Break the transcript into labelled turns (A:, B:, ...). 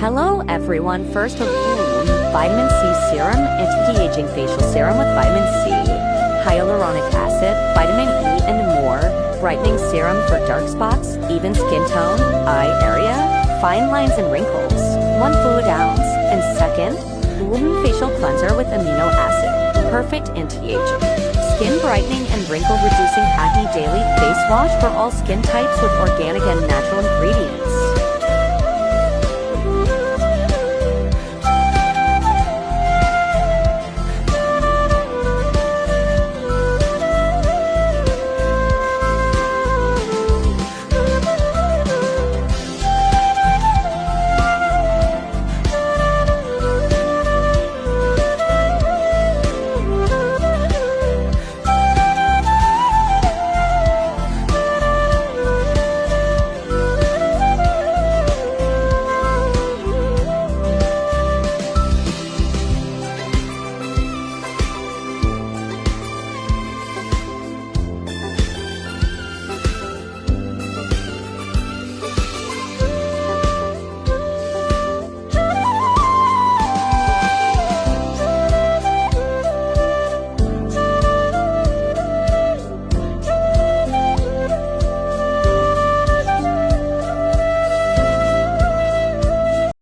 A: Hello everyone, first of all, vitamin C serum, anti-aging facial serum with vitamin C, hyaluronic acid, vitamin E and more, brightening serum for dark spots, even skin tone, eye area, fine lines and wrinkles, 1 fluid ounce, and second, Woman facial cleanser with amino acid, perfect anti-aging, skin brightening and wrinkle reducing acne daily face wash for all skin types with organic and natural ingredients.